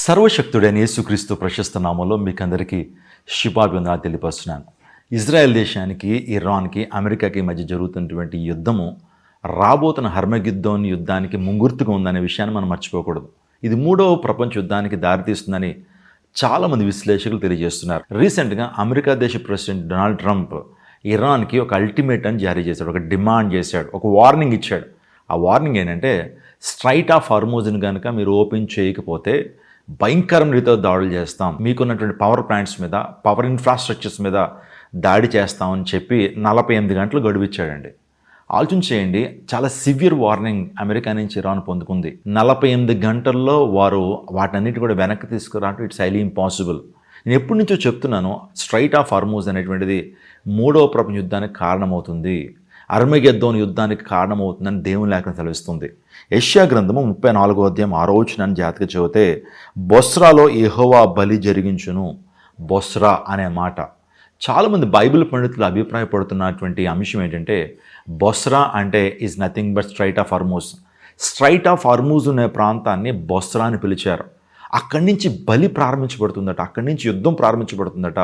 సర్వశక్తుడైన యేసుక్రీస్తు ప్రశస్త నామంలో మీకు అందరికీ శుభాభివందనాలు తెలియపరుస్తున్నాను. ఇజ్రాయెల్ దేశానికి, ఇరాన్కి, అమెరికాకి మధ్య జరుగుతున్నటువంటి యుద్ధము రాబోతున్న హర్మగిద్దోన్ యుద్ధానికి ముంగుర్తుగా ఉందనే విషయాన్ని మనం మర్చిపోకూడదు. ఇది మూడవ ప్రపంచ యుద్ధానికి దారితీస్తుందని చాలామంది విశ్లేషకులు తెలియజేస్తున్నారు. రీసెంట్గా అమెరికా దేశ ప్రెసిడెంట్ డొనాల్డ్ ట్రంప్ ఇరాన్కి ఒక అల్టిమేటం జారీ చేశాడు, ఒక డిమాండ్ చేశాడు, ఒక వార్నింగ్ ఇచ్చాడు. ఆ వార్నింగ్ ఏంటంటే స్ట్రైట్ ఆఫ్ హార్మూజ్ని కనుక మీరు ఓపెన్ చేయకపోతే భయంకరమైన రీతిలో దాడులు చేస్తాం, మీకున్నటువంటి పవర్ ప్లాంట్స్ మీద, పవర్ ఇన్ఫ్రాస్ట్రక్చర్స్ మీద దాడి చేస్తామని చెప్పి 48 గంటలు గడువిచ్చాడండి. ఆలోచన చేయండి, చాలా సివియర్ వార్నింగ్ అమెరికా నుంచి ఇరాన్ పొందుకుంది. 48 గంటల్లో వారు వాటన్నిటి కూడా వెనక్కి తీసుకురావడం ఇట్స్ హైలీ ఇంపాసిబుల్. నేను ఎప్పటి నుంచో చెప్తున్నాను, స్ట్రైట్ ఆఫ్ హార్మూజ్ అనేటువంటిది మూడవ ప్రపంచ యుద్ధానికి కారణమవుతుంది, హర్మగిద్దోన్ యుద్ధానికి కారణమవుతుందని దేవుని లేఖనం సెలవిస్తుంది. యెషయా గ్రంథము 34వ అధ్యాయం 6వ వచనాన్ని జాగ్రత్తగా చదివితే, బొస్రాలో యెహోవా బలి జరిగించును. బొస్రా అనే మాట చాలామంది బైబిల్ పండితులు అభిప్రాయపడుతున్నటువంటి అంశం ఏంటంటే, బొస్రా అంటే is nothing but straight of Hormuz. Straight of Hormuz అనే ప్రాంతాన్ని బొస్రా అని పిలిచారు. అక్కడి నుంచి బలి ప్రారంభించబడుతుందట, అక్కడి నుంచి యుద్ధం ప్రారంభించబడుతుందట.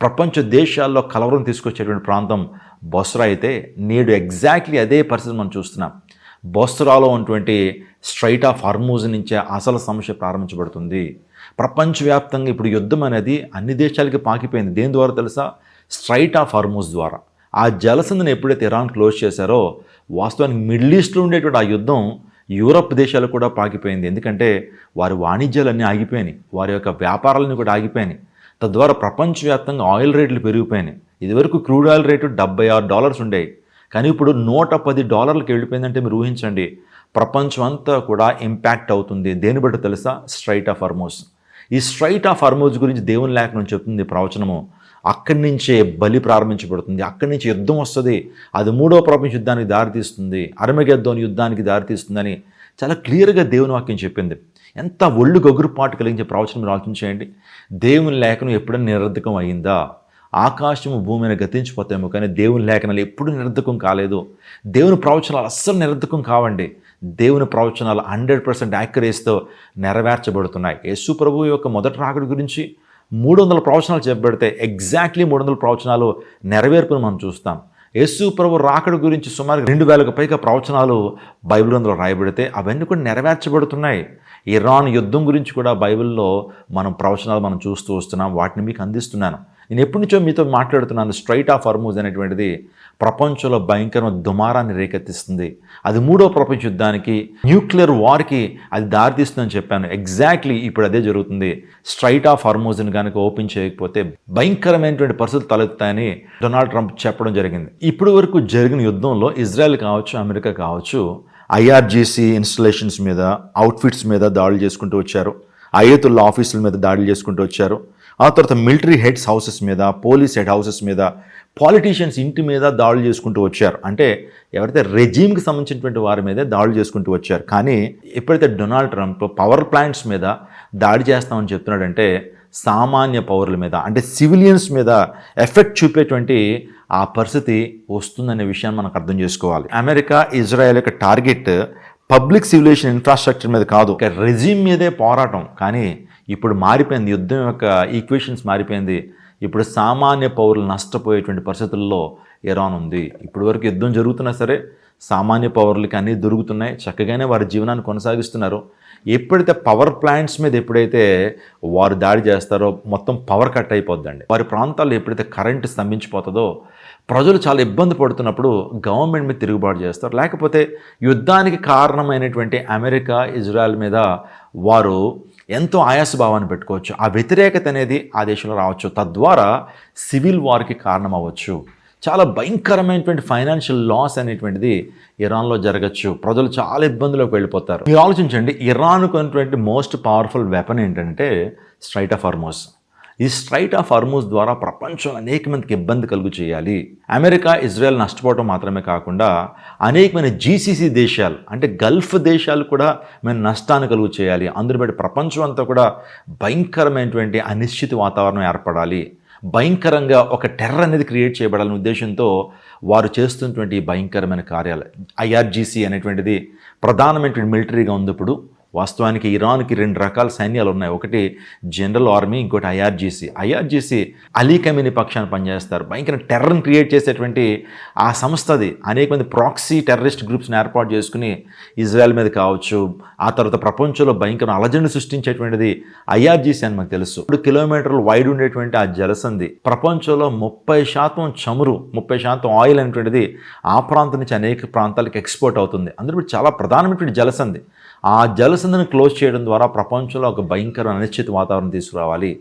ప్రపంచ దేశాల్లో కలవరం తీసుకొచ్చేటువంటి ప్రాంతం బొస్రా అయితే, నేడు ఎగ్జాక్ట్లీ అదే పరిస్థితి మనం చూస్తున్నాం. బొస్రాలో ఉన్నటువంటి స్ట్రైట్ ఆఫ్ హార్మూజ్ నుంచే అసలు సమస్య ప్రారంభించబడుతుంది. ప్రపంచవ్యాప్తంగా ఇప్పుడు యుద్ధం అనేది అన్ని దేశాలకి పాకిపోయింది. దేని ద్వారా తెలుసా? స్ట్రైట్ ఆఫ్ హార్మూజ్ ద్వారా. ఆ జలసంధిని ఎప్పుడైతే ఇరాన్ క్లోజ్ చేశారో, వాస్తవానికి మిడిల్ ఈస్ట్లో ఉండేటువంటి ఆ యుద్ధం యూరప్ దేశాలకు కూడా పాకిపోయింది. ఎందుకంటే వారి వాణిజ్యాలన్నీ ఆగిపోయినాయి, వారి యొక్క వ్యాపారాలన్నీ కూడా ఆగిపోయినాయి. తద్వారా ప్రపంచవ్యాప్తంగా ఆయిల్ రేట్లు పెరిగిపోయినాయి. ఇదివరకు క్రూడ్ ఆయిల్ రేటు $76 ఉండేవి, కానీ ఇప్పుడు $110కి వెళ్ళిపోయిందంటే మీరు ఊహించండి. ప్రపంచం అంతా కూడా ఇంపాక్ట్ అవుతుంది. దేని బట్టి తెలుసా? Straight of Hormuz. ఈ స్ట్రైట్ ఆఫ్ హార్మూజ్ గురించి దేవుని లేఖనం చెప్తుంది ప్రవచనము. అక్కడి నుంచే బలి ప్రారంభించబడుతుంది, అక్కడి నుంచి యుద్ధం వస్తుంది, అది మూడవ ప్రపంచ యుద్ధానికి దారితీస్తుంది, హర్మగిద్దోన్ యుద్ధానికి దారితీస్తుందని చాలా క్లియర్గా దేవుని వాక్యం చెప్పింది. ఎంత ఒళ్ళు గగురుపాటు కలిగించే ప్రవచనం మీరు ఆలోచించేయండి. దేవుని లేఖనం ఎప్పుడైనా నిరర్ధకం అయిందా? ఆకాశము భూమిని గతించిపోతామో కానీ దేవుని లేఖనాలు ఎప్పుడు నిరర్ధకం కాలేదు. దేవుని ప్రవచనాలు అస్సలు నిరర్ధకం కావండి. దేవుని ప్రవచనాలు 100% యాక్యురేస్తో నెరవేర్చబడుతున్నాయి. యేసు ప్రభువు యొక్క మొదటి రాకడ గురించి 300 ప్రవచనాలు చెప్పబడితే ఎగ్జాక్ట్లీ 300 ప్రవచనాలు నెరవేర్పును మనం చూస్తాం. యేసు ప్రభు రాకడ గురించి సుమారు 2000కు పైగా ప్రవచనాలు బైబిల్ గ్రంథంలో రాయబడితే అవన్నీ కూడా నెరవేర్చబడుతున్నాయి. ఇరాన్ యుద్ధం గురించి కూడా బైబిల్లో ప్రవచనాలు మనం చూస్తూ వస్తున్నాం, వాటిని మీకు అందిస్తున్నాను. నేను ఎప్పటి నుంచో మీతో మాట్లాడుతున్నాను. స్ట్రైట్ ఆఫ్ హార్మూజ్ అనేటువంటిది ప్రపంచంలో భయంకరమైన దుమారాన్ని రేకెత్తిస్తుంది. అది మూడో ప్రపంచ యుద్ధానికి, న్యూక్లియర్ వార్కి అది దారితీస్తుందని చెప్పాను. ఎగ్జాక్ట్లీ ఇప్పుడు అదే జరుగుతుంది. స్ట్రైట్ ఆఫ్ హార్మూజ్ని కనుక ఓపెన్ చేయకపోతే భయంకరమైనటువంటి పరిస్థితులు తలెత్తాయని డొనాల్డ్ ట్రంప్ చెప్పడం జరిగింది. ఇప్పటి వరకు జరిగిన యుద్ధంలో ఇజ్రాయెల్ కావచ్చు, అమెరికా కావచ్చు, IRGC ఇన్స్టలేషన్స్ మీద, అవుట్ఫిట్స్ మీద దాడులు చేసుకుంటూ వచ్చారు. అయతుల్లా ఆఫీసుల మీద దాడులు చేసుకుంటూ వచ్చారు. ఆ తర్వాత మిలిటరీ హెడ్స్ హౌసెస్ మీద, పోలీస్ హెడ్ హౌసెస్ మీద, పాలిటీషియన్స్ ఇంటి మీద దాడులు చేసుకుంటూ వచ్చారు. అంటే ఎవరైతే రెజీమ్కి సంబంధించినటువంటి వారి మీదే దాడులు చేసుకుంటూ వచ్చారు. కానీ ఎప్పుడైతే డొనాల్డ్ ట్రంప్ పవర్ ప్లాంట్స్ మీద దాడి చేస్తామని చెప్తున్నాడంటే, సామాన్య పౌరుల మీద, అంటే సివిలియన్స్ మీద ఎఫెక్ట్ చూపేటువంటి ఆ పరిస్థితి వస్తుందనే విషయాన్ని మనకు అర్థం చేసుకోవాలి. అమెరికా, ఇజ్రాయెల్ యొక్క టార్గెట్ పబ్లిక్ సివిలైజేషన్ ఇన్ఫ్రాస్ట్రక్చర్ మీద కాదు, రెజీమ్ మీదే పోరాటం. కానీ ఇప్పుడు మారిపోయింది, యుద్ధం యొక్క ఈక్వేషన్స్ మారిపోయింది. ఇప్పుడు సామాన్య పౌరులు నష్టపోయేటువంటి పరిస్థితుల్లో ఇరాన్ ఉంది. ఇప్పటి వరకు యుద్ధం జరుగుతున్నా సరే సామాన్య పౌరులకి అన్నీ దొరుకుతున్నాయి, చక్కగానే వారి జీవనాన్ని కొనసాగిస్తున్నారు. ఎప్పుడైతే పవర్ ప్లాంట్స్ మీద ఎప్పుడైతే వారు దాడి చేస్తారో మొత్తం పవర్ కట్ అయిపోద్దండి. వారి ప్రాంతాల్లో ఎప్పుడైతే కరెంటు స్తంభించిపోతుందో, ప్రజలు చాలా ఇబ్బంది పడుతున్నప్పుడు గవర్నమెంట్ మీద తిరుగుబాటు చేస్తారు. లేకపోతే యుద్ధానికి కారణమైనటువంటి అమెరికా, ఇజ్రాయెల్ మీద వారు ఎంతో ఆయాసభావాన్ని పెట్టుకోవచ్చు. ఆ వ్యతిరేకత అనేది ఆ దేశంలో రావచ్చు, తద్వారా సివిల్ వార్కి కారణం అవ్వచ్చు. చాలా భయంకరమైనటువంటి ఫైనాన్షియల్ లాస్ అనేటువంటిది ఇరాన్లో జరగచ్చు. ప్రజలు చాలా ఇబ్బందులోకి వెళ్ళిపోతారు. మీరు ఆలోచించండి, ఇరాన్కు ఉన్నటువంటి మోస్ట్ పవర్ఫుల్ వెపన్ ఏంటంటే స్ట్రైట్ ఆఫ్ హార్మూజ్. ఈ స్ట్రైట్ ఆఫ్ హార్మూజ్ ద్వారా ప్రపంచంలో అనేక మందికి ఇబ్బంది కలుగు చేయాలి. అమెరికా, ఇజ్రాయెల్ నష్టపోవడం మాత్రమే కాకుండా అనేకమైన GCC దేశాలు, అంటే గల్ఫ్ దేశాలు కూడా మేము నష్టాన్ని కలుగు చేయాలి. అందులో బట్టి ప్రపంచం అంతా కూడా భయంకరమైనటువంటి అనిశ్చిత వాతావరణం ఏర్పడాలి. భయంకరంగా ఒక టెర్రర్ అనేది క్రియేట్ చేయబడాలనే ఉద్దేశంతో వారు చేస్తున్నటువంటి భయంకరమైన కార్యాలు. IRGC అనేటువంటిది ప్రధానమైనటువంటి మిలిటరీగా ఉంది. ఇప్పుడు వాస్తవానికి ఇరాన్కి 2 రకాల సైన్యాలు ఉన్నాయి. ఒకటి జనరల్ ఆర్మీ, ఇంకోటి ఐఆర్జీసీ అలీ ఖమీనీ పక్షాన్ని పనిచేస్తారు. భయంకర టెర్రర్ని క్రియేట్ చేసేటువంటి ఆ సంస్థ అది. అనేక మంది ప్రాక్సీ టెర్రరిస్ట్ గ్రూప్స్ని ఏర్పాటు చేసుకుని ఇజ్రాయెల్ మీద కావచ్చు, ఆ తర్వాత ప్రపంచంలో భయంకర అలజడిని సృష్టించేటువంటిది ఐఆర్జీసీ అని మనకు తెలుసు. 3 కిలోమీటర్లు వైడ్ ఉండేటువంటి ఆ జలసంధి ప్రపంచంలో 30% చమురు, 30% ఆయిల్ అనేటువంటిది ఆ ప్రాంతం నుంచి అనేక ప్రాంతాలకు ఎక్స్పోర్ట్ అవుతుంది. అందులో చాలా ప్రధానమైనటువంటి జలసంధి. ఆ జలసంధిని క్లోజ్ చేయడం ద్వారా ప్రపంచంలో ఒక భయంకర అనిశ్చిత వాతావరణం తీసుకురావాలి,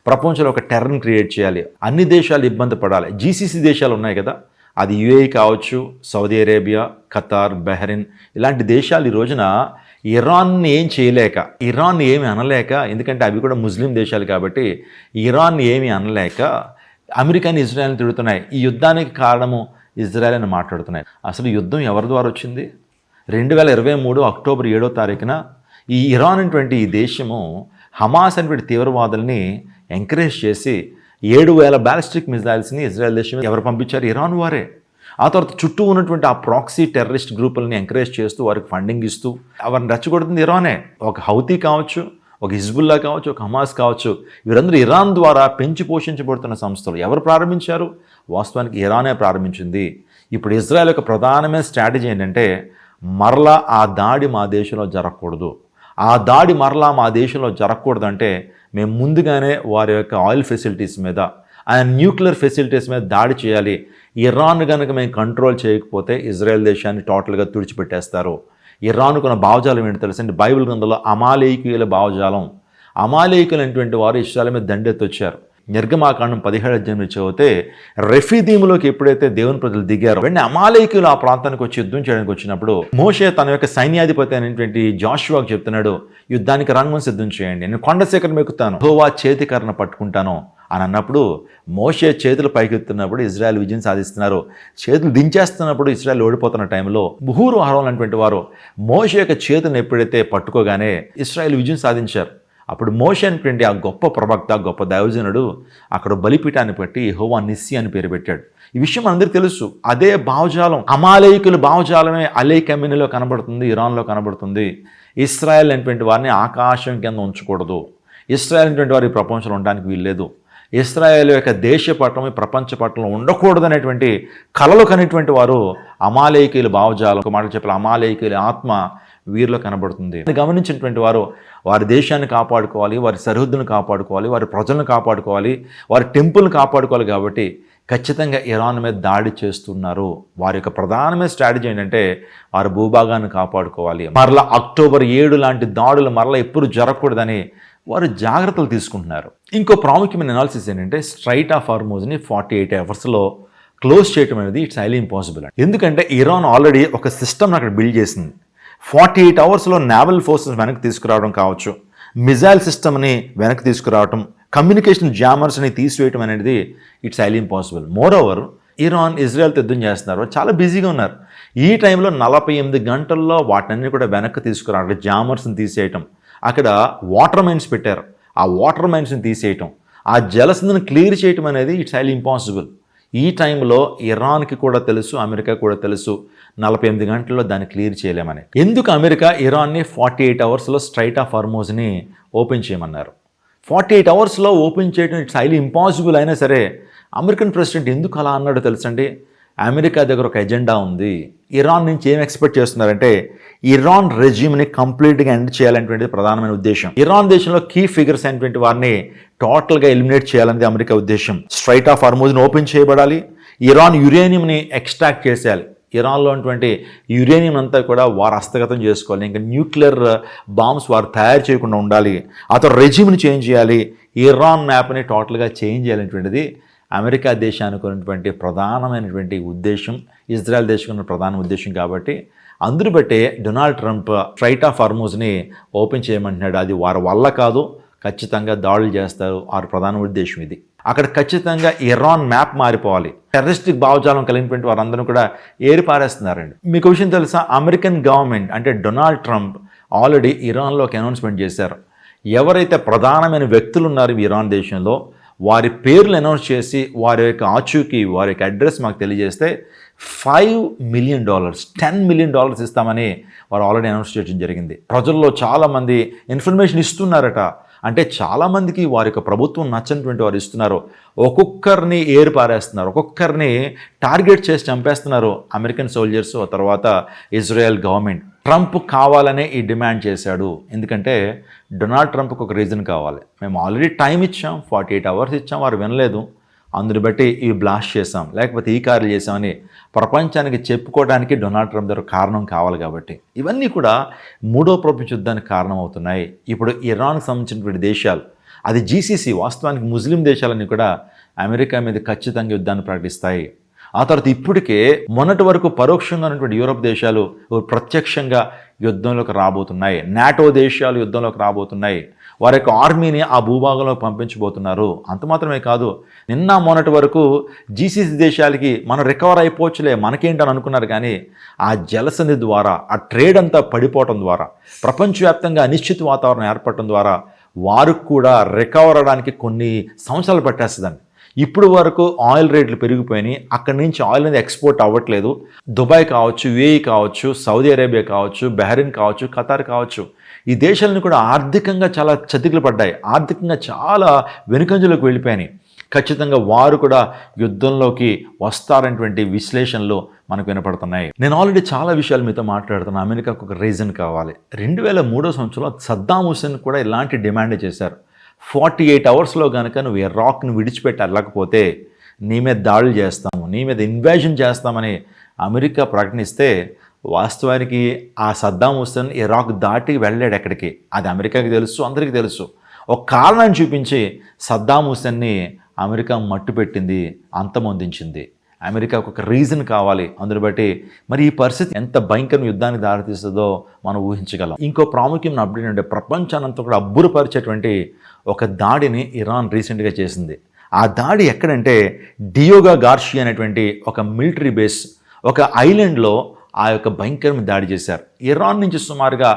ప్రపంచంలో ఒక టెర్రర్ని క్రియేట్ చేయాలి, అన్ని దేశాలు ఇబ్బంది పడాలి. జీసీసీ దేశాలు ఉన్నాయి కదా, అది యుఏఈ కావచ్చు, సౌదీ అరేబియా, ఖతార్, బహ్రెయిన్, ఇలాంటి దేశాలు ఈ రోజున ఇరాన్ని ఏం చేయలేక, ఇరాన్ని ఏమి అనలేక, ఎందుకంటే అవి కూడా ముస్లిం దేశాలు కాబట్టి ఇరాన్ని ఏమి అనలేక అమెరికాని ఇజ్రాయెల్ని తిడుతున్నాయి. ఈ యుద్ధానికి కారణము ఇజ్రాయెల్ అని మాట్లాడుతున్నాయి. అసలు యుద్ధం ఎవరి ద్వారా వచ్చింది? 2023 అక్టోబర్ 7వ తారీఖున ఈ ఇరాన్ అనేటువంటి ఈ దేశము హమాస్ అనేటువంటి తీవ్రవాదుల్ని ఎంకరేజ్ చేసి 7,000 బ్యాలిస్టిక్ మిజైల్స్ని ఇజ్రాయెల్ దేశం ఎవరు పంపించారు? ఇరాన్ వారే. ఆ తర్వాత చుట్టూ ఉన్నటువంటి ఆ ప్రాక్సీ టెర్రరిస్ట్ గ్రూపులని ఎంకరేజ్ చేస్తూ వారికి ఫండింగ్ ఇస్తూ వారిని రెచ్చగొడుతుంది ఇరానే. ఒక హౌతీ కావచ్చు, ఒక హిజ్బుల్లా కావచ్చు, ఒక హమాస్ కావచ్చు, వీరందరూ ఇరాన్ ద్వారా పెంచి పోషించబడుతున్న సంస్థలు. ఎవరు ప్రారంభించారు? వాస్తవానికి ఇరానే ప్రారంభించింది. ఇప్పుడు ఇజ్రాయెల్ యొక్క ప్రధానమైన స్ట్రాటజీ ఏంటంటే, మరలా ఆ దాడి మా దేశంలో జరగకూడదు. ఆ దాడి మరలా మా దేశంలో జరగకూడదంటే మేము ముందుగానే వారి యొక్క ఆయిల్ ఫెసిలిటీస్ మీద, ఆ న్యూక్లియర్ ఫెసిలిటీస్ మీద దాడి చేయాలి. ఇరాన్ కనుక మేము కంట్రోల్ చేయకపోతే ఇజ్రాయెల్ దేశాన్ని టోటల్గా తుడిచిపెట్టేస్తారు. ఇరాన్కున్న భావజాలం ఏంటి తెలుసండి? బైబిల్ గ్రంథంలో అమాలేకీయుల భావజాలం. అమాలేకీయులు అనేటువంటి వారు ఇశ్రాయేలు మీద దండెత్తొచ్చారు. నిర్గమాకాండం 17 చదివితే రెఫీదీములోకి ఎప్పుడైతే దేవుని ప్రజలు దిగారో వెంటనే అమాలేకీయులు ఆ ప్రాంతానికి వచ్చి యుద్ధం చేయడానికి వచ్చినప్పుడు మోషే తన యొక్క సైన్యాధిపతి అయినటువంటి జాషువాకు చెప్తున్నాడు, యుద్ధానికి రంగం సిద్ధం చేయండి, నేను కొండ శిఖరం ఎక్కుతాను, యెహోవా చేతికర్రను పట్టుకుంటాను అని అన్నప్పుడు మోషే చేతులు పైకెత్తున్నప్పుడు ఇజ్రాయెల్ విజయం సాధిస్తున్నారు. చేతులు దించేస్తున్నప్పుడు ఇజ్రాయెల్ ఓడిపోతున్న టైంలో బుహూరు అహరోన్ అనేటువంటి వారు మోషే యొక్క చేతులను ఎప్పుడైతే పట్టుకోగానే ఇజ్రాయెల్ విజయం సాధించారు. అప్పుడు మోషే అనేటువంటి ఆ గొప్ప ప్రవక్త, గొప్ప దైవజనుడు అక్కడ బలిపీఠాన్ని పెట్టి యెహోవా నిస్సి అని పేరు పెట్టాడు. ఈ విషయం అందరికీ తెలుసు. అదే భావజాలం, అమాలేకుల భావజాలమే అలీ ఖమీనీలో కనబడుతుంది, ఇరాన్లో కనబడుతుంది. ఇస్రాయెల్ అనేటువంటి వారిని ఆకాశం కింద ఉంచకూడదు, ఇస్రాయెల్ అనేటువంటి వారు ఈ ప్రపంచంలో ఉండడానికి వీల్లేదు, ఇస్రాయేల్ యొక్క దేశ పట్టణం ఈ ప్రపంచ పట్టణంలో ఉండకూడదు అనేటువంటి కలలు కనేటువంటి వారు అమాలేకీయుల భావజాలం. ఒక మాట చెప్పాలి, అమాలేకీయుల ఆత్మ వీరిలో కనబడుతుంది. గమనించినటువంటి వారు వారి దేశాన్ని కాపాడుకోవాలి, వారి సరిహద్దులను కాపాడుకోవాలి, వారి ప్రజలను కాపాడుకోవాలి, వారి టెంపుల్ని కాపాడుకోవాలి. కాబట్టి ఖచ్చితంగా ఇరాన్ మీద దాడి చేస్తున్నారు. వారి యొక్క ప్రధానమైన స్ట్రాటజీ ఏంటంటే వారి భూభాగాన్ని కాపాడుకోవాలి. మరలా అక్టోబర్ 7 లాంటి దాడులు మరలా ఎప్పుడు జరగకూడదని వారు జాగ్రత్తలు తీసుకుంటున్నారు. ఇంకో ప్రాముఖ్యమైన అనాలిసిస్ ఏంటంటే స్ట్రైట్ ఆఫ్ హార్మోజ్ని 48 అవర్స్లో క్లోజ్ చేయడం అనేది ఇట్స్ హైలీ ఇంపాసిబుల్. ఎందుకంటే ఇరాన్ ఆల్రెడీ ఒక సిస్టమ్ని అక్కడ బిల్డ్ చేసింది. 48 అవర్స్లో నేవల్ ఫోర్సెస్ వెనక్కి తీసుకురావడం కావచ్చు, మిజైల్ సిస్టమ్ని వెనక్కి తీసుకురావడం, కమ్యూనికేషన్ జామర్స్ని తీసివేయడం అనేది it's highly impossible. More over ఇజ్రాయెల్తో యుద్ధం చేస్తున్నారు, చాలా బిజీగా ఉన్నారు. ఈ టైంలో 48 గంటల్లో వాటిని కూడా వెనక్కి తీసుకురావడం, జామర్స్ని తీసేయటం, అక్కడ వాటర్ మైన్స్ పెట్టారు, ఆ వాటర్ మైన్స్ని తీసేయటం, ఆ జలసంధిని క్లియర్ చేయటం అనేది ఇట్స్ హైలీ ఇంపాసిబుల్. ఈ టైంలో ఇరాన్కి కూడా తెలుసు, అమెరికా కూడా తెలుసు 48 గంటల్లో దాన్ని క్లియర్ చేయలేమని. ఎందుకు అమెరికా ఇరాన్ని 48 అవర్స్లో స్ట్రైట్ ఆఫ్ హార్మోజ్ని ఓపెన్ చేయమన్నారు? 48 అవర్స్లో ఓపెన్ చేయడం ఇట్స్ హైలీ ఇంపాసిబుల్ అయినా సరే అమెరికన్ ప్రెసిడెంట్ ఎందుకు అలా అన్నాడో తెలుసండి. అమెరికా దగ్గర ఒక ఎజెండా ఉంది. ఇరాన్ నుంచి ఏం ఎక్స్పెక్ట్ చేస్తున్నారంటే ఇరాన్ రెజ్యూమ్ని కంప్లీట్గా ఎండ్ చేయాలనేటువంటిది ప్రధానమైన ఉద్దేశం. ఇరాన్ దేశంలో కీ ఫిగర్స్ అయినటువంటి వారిని టోటల్గా ఎలిమినేట్ చేయాలనేది అమెరికా ఉద్దేశం. స్ట్రైట్ ఆఫ్ హార్మోజ్ని ఓపెన్ చేయబడాలి, ఇరాన్ యురేనియంని ఎక్స్ట్రాక్ట్ చేసేయాలి, ఇరాన్లో ఉన్నటువంటి యురేనియం అంతా కూడా వారు హస్తగతం చేసుకోవాలి, ఇంకా న్యూక్లియర్ బాంబ్స్ వారు తయారు చేయకుండా ఉండాలి, అతను రెజ్యూమ్ని చేంజ్ చేయాలి, ఇరాన్ మ్యాప్ని టోటల్గా చేంజ్ చేయాలనేటువంటిది అమెరికా దేశానికి ఉన్నటువంటి ప్రధానమైనటువంటి ఉద్దేశం, ఇజ్రాయెల్ దేశం ఉన్న ప్రధాన ఉద్దేశం. కాబట్టి అందును బట్టే డొనాల్డ్ ట్రంప్ స్ట్రైట్ ఆఫ్ హార్మోజ్ని ఓపెన్ చేయమంటున్నాడు. అది వారి వల్ల కాదు, ఖచ్చితంగా దాడులు చేస్తారు, వారి ప్రధాన ఉద్దేశం ఇది. అక్కడ ఖచ్చితంగా ఇరాన్ మ్యాప్ మారిపోవాలి. టెర్రరిస్టిక్ భావజాలం కలిగినటువంటి వారందరూ కూడా ఏరిపారేస్తున్నారండి. మీకు విషయం తెలుసా, అమెరికన్ గవర్నమెంట్ అంటే డొనాల్డ్ ట్రంప్ ఆల్రెడీ ఇరాన్లో ఒక అనౌన్స్మెంట్ చేశారు. ఎవరైతే ప్రధానమైన వ్యక్తులు ఉన్నారు ఇరాన్ దేశంలో వారి పేర్లు అనౌన్స్ చేసి వారి యొక్క ఆచూకీ, వారి యొక్క అడ్రస్ మాకు తెలియజేస్తే $5 million, $10 million ఇస్తామని వారు ఆల్రెడీ అనౌన్స్ చేయడం జరిగింది. ప్రజల్లో చాలామంది ఇన్ఫర్మేషన్ ఇస్తున్నారట. అంటే చాలామందికి వారి యొక్క ప్రభుత్వం నచ్చనిటువంటి వారు ఇస్తున్నారు. ఒక్కొక్కరిని ఏరు పారేస్తున్నారు, ఒక్కొక్కరిని టార్గెట్ చేసి చంపేస్తున్నారు అమెరికన్ సోల్జర్స్, ఆ తర్వాత ఇజ్రాయెల్ గవర్నమెంట్. ట్రంప్ కావాలనే ఈ డిమాండ్ చేశాడు. ఎందుకంటే డొనాల్డ్ ట్రంప్కి ఒక రీజన్ కావాలి. మేము ఆల్రెడీ టైం ఇచ్చాం, 48 hours ఇచ్చాం, వారు వినలేదు, అందుని బట్టి ఇవి బ్లాస్ట్ చేసాం, లేకపోతే ఈ కార్యలు చేసామని ప్రపంచానికి చెప్పుకోవడానికి డొనాల్డ్ ట్రంప్ దగ్గర కారణం కావాలి. కాబట్టి ఇవన్నీ కూడా మూడో ప్రపంచ యుద్ధానికి కారణమవుతున్నాయి. ఇప్పుడు ఇరాన్కి సంబంధించినటువంటి దేశాలు, అది జీసీసీ, వాస్తవానికి ముస్లిం దేశాలన్నీ కూడా అమెరికా మీద ఖచ్చితంగా యుద్ధాన్ని ప్రకటిస్తాయి. ఆ తర్వాత ఇప్పటికే మొన్నటి వరకు పరోక్షంగా ఉన్నటువంటి యూరోప్ దేశాలు ప్రత్యక్షంగా యుద్ధంలోకి రాబోతున్నాయి. నాటో దేశాలు యుద్ధంలోకి రాబోతున్నాయి. వారి యొక్క ఆర్మీని ఆ భూభాగంలో పంపించబోతున్నారు. అంత మాత్రమే కాదు, నిన్న మొన్నటి వరకు జీసీసీ దేశాలకి మనం రికవర్ అయిపోవచ్చులే, మనకేంటని అనుకున్నారు. కానీ ఆ జలసంధి ద్వారా, ఆ ట్రేడ్ అంతా పడిపోవటం ద్వారా, ప్రపంచవ్యాప్తంగా అనిశ్చిత వాతావరణం ఏర్పడటం ద్వారా వారు కూడా రికవర్ అవడానికి కొన్ని సంవత్సరాలు పట్టేస్తుందండి. ఇప్పుడు వరకు ఆయిల్ రేట్లు పెరిగిపోయినాయి. అక్కడి నుంచి ఆయిల్ అనేది ఎక్స్పోర్ట్ అవ్వట్లేదు. దుబాయ్ కావచ్చు, యుఏఈ కావచ్చు, సౌదీ అరేబియా కావచ్చు, బహ్రెయిన్ కావచ్చు, ఖతార్ కావచ్చు, ఈ దేశాలను కూడా ఆర్థికంగా చాలా చతికిలు పడ్డాయి, ఆర్థికంగా చాలా వెనుకంజలోకి వెళ్ళిపోయినాయి. ఖచ్చితంగా వారు కూడా యుద్ధంలోకి వస్తారనేటువంటి విశ్లేషణలు మనకు వినపడుతున్నాయి. నేను ఆల్రెడీ చాలా విషయాలు మీతో మాట్లాడుతున్నాను. అమెరికాకు ఒక రీజన్ కావాలి. 2003 సంవత్సరంలో సద్దాం హుస్సేన్ కూడా ఇలాంటి డిమాండ్ చేశారు. 48 hours కనుక నువ్వు ఇరాక్ని విడిచిపెట్టి వెళ్ళకపోతే నీ మీద దాడులు చేస్తాము, నీ మీద ఇన్వాజన్ చేస్తామని అమెరికా ప్రకటిస్తే, వాస్తవానికి ఆ సద్దాం హుస్సేన్ ఇరాక్ దాటి వెళ్ళాడు ఎక్కడికి. అది అమెరికాకి తెలుసు, అందరికీ తెలుసు. ఒక కారణాన్ని చూపించి సద్దాం హుస్సేన్ని అమెరికా మట్టు పెట్టింది, అంతమొందించింది. అమెరికాకు ఒక రీజన్ కావాలి. అందుని బట్టి మరి ఈ పరిస్థితి ఎంత భయంకర యుద్ధానికి దారితీస్తుందో మనం ఊహించగలం. ఇంకో ప్రాముఖ్యమైన అప్డేట్ అంటే ప్రపంచానంతా కూడా అబ్బురపరిచేటువంటి ఒక దాడిని ఇరాన్ రీసెంట్గా చేసింది. ఆ దాడి ఎక్కడంటే డియోగా గార్షియా అనేటువంటి ఒక మిలిటరీ బేస్, ఒక ఐలాండ్లో ఆ యొక్క భయంకరమైన దాడి చేశారు. ఇరాన్ నుంచి సుమారుగా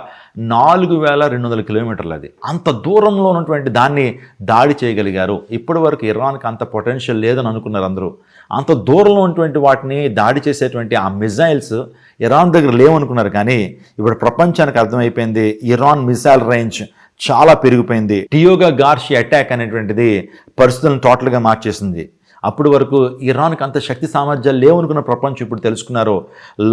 4200 కిలోమీటర్లు, అది అంత దూరంలో ఉన్నటువంటి దాన్ని దాడి చేయగలిగారు. ఇప్పటి వరకు ఇరాన్కి అంత పొటెన్షియల్ లేదని అనుకున్నారు అందరూ. అంత దూరంలో ఉన్నటువంటి వాటిని దాడి చేసేటువంటి ఆ మిజైల్స్ ఇరాన్ దగ్గర లేవనుకున్నారు. కానీ ఇప్పుడు ప్రపంచానికి అర్థమైపోయింది, ఇరాన్ మిసైల్ రేంజ్ చాలా పెరిగిపోయింది. డియోగా గార్షియా అటాక్ అనేటువంటిది పరిస్థితులను టోటల్గా మార్చేసింది. అప్పటి వరకు ఇరాన్కి అంత శక్తి సామర్థ్యాలు లేవనుకున్న ప్రపంచం ఇప్పుడు తెలుసుకున్నారు.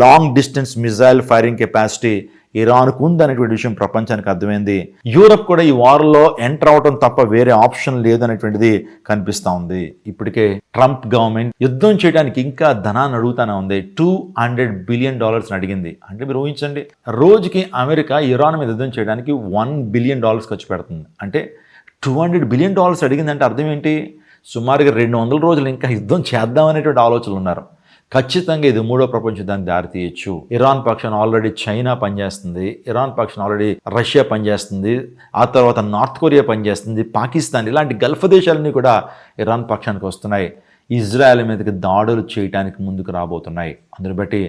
Long distance missile firing capacity ఇరాన్కు ఉందనేటువంటి విషయం ప్రపంచానికి అర్థమైంది. యూరప్ కూడా ఈ వార్లో ఎంటర్ అవడం తప్ప వేరే ఆప్షన్ లేదనేటువంటిది కనిపిస్తూ ఉంది. ఇప్పటికే ట్రంప్ గవర్నమెంట్ యుద్ధం చేయడానికి ఇంకా ధనాన్ని అడుగుతానే ఉంది. $200 బిలియన్ అడిగింది. అంటే మీరు ఊహించండి, రోజుకి అమెరికా ఇరాన్ మీద యుద్ధం చేయడానికి $1 బిలియన్ ఖర్చు పెడుతుంది. అంటే $200 బిలియన్ అడిగిందంటే అర్థం ఏంటి? సుమారుగా 200 రోజులు ఇంకా యుద్ధం చేద్దామనేటువంటి ఆలోచనలు ఉన్నారు. ఖచ్చితంగా ఇది మూడో ప్రపంచ యుద్ధానికి దారితీయచ్చు. ఇరాన్ పక్షాన ఆల్రెడీ చైనా పనిచేస్తుంది, ఇరాన్ పక్షాన ఆల్రెడీ రష్యా పనిచేస్తుంది, ఆ తర్వాత నార్త్ కొరియా పనిచేస్తుంది, పాకిస్తాన్, ఇలాంటి గల్ఫ్ దేశాలన్నీ కూడా ఇరాన్ పక్షానికి వస్తున్నాయి. ఇజ్రాయెల్ మీదకి దాడులు చేయడానికి ముందుకు రాబోతున్నాయి. అందుని బట్టి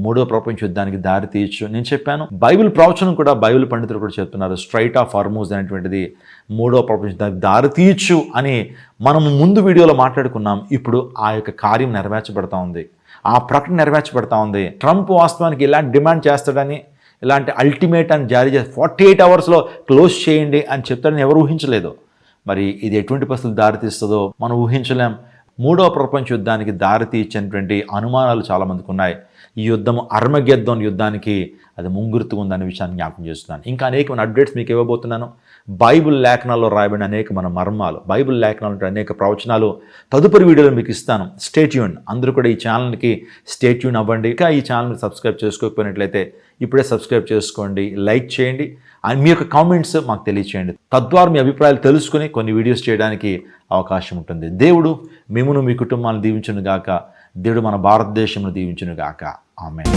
మూడో ప్రపంచ యుద్ధానికి దారి తీయచ్చు. నేను చెప్పాను, బైబిల్ ప్రవచనం కూడా, బైబిల్ పండితులు కూడా చెప్తున్నారు, స్ట్రైట్ ఆఫ్ హార్మూజ్ అనేటువంటిది మూడో ప్రపంచ యుద్ధానికి దారి తీయచ్చు అని మనం ముందు వీడియోలో మాట్లాడుకున్నాం. ఇప్పుడు ఆ యొక్క కార్యం నెరవేర్చబడతా ఉంది, ఆ ప్రకటన నెరవేర్చబడతా ఉంది. ట్రంప్ వాస్తవానికి ఇలాంటి డిమాండ్ చేస్తాడని, ఇలాంటి అల్టిమేట్ అని జారీ చేసి 48 hours క్లోజ్ చేయండి అని చెప్తాడని ఎవరు ఊహించలేదు. మరి ఇది ఎటువంటి పరిస్థితులు దారితీస్తుందో మనం ఊహించలేం. మూడో ప్రపంచ యుద్ధానికి దారితీర్చినటువంటి అనుమానాలు చాలామందికి ఉన్నాయి. ఈ యుద్ధం అర్మగెద్దోన్ యుద్ధానికి అది ముంగుర్తుగా ఉందనే విషయాన్ని జ్ఞాపకం చేస్తున్నాను. ఇంకా అనేకమైన అప్డేట్స్ మీకు ఇవ్వబోతున్నాను. బైబిల్ లేఖనాల్లో రాయబడిన అనేకమైన మర్మాలు, బైబిల్ లేఖనాలు అనేక ప్రవచనాలు తదుపరి వీడియోలో మీకు ఇస్తాను. Stay tune. అందరూ కూడా ఈ ఛానల్కి స్టే ట్యూన్ అవ్వండి. ఇంకా ఈ ఛానల్ని సబ్స్క్రైబ్ చేసుకోకపోయినట్లయితే ఇప్పుడే సబ్స్క్రైబ్ చేసుకోండి, లైక్ చేయండి, మీ యొక్క కామెంట్స్ మాకు తెలియచేయండి. తద్వారా మీ అభిప్రాయాలు తెలుసుకుని కొన్ని వీడియోస్ చేయడానికి అవకాశం ఉంటుంది. దేవుడు మిమ్మును, మీ కుటుంబాలను దీవించును గాక. దేవుడు మన భారతదేశంను దీవించును గాక. ఆమేన్.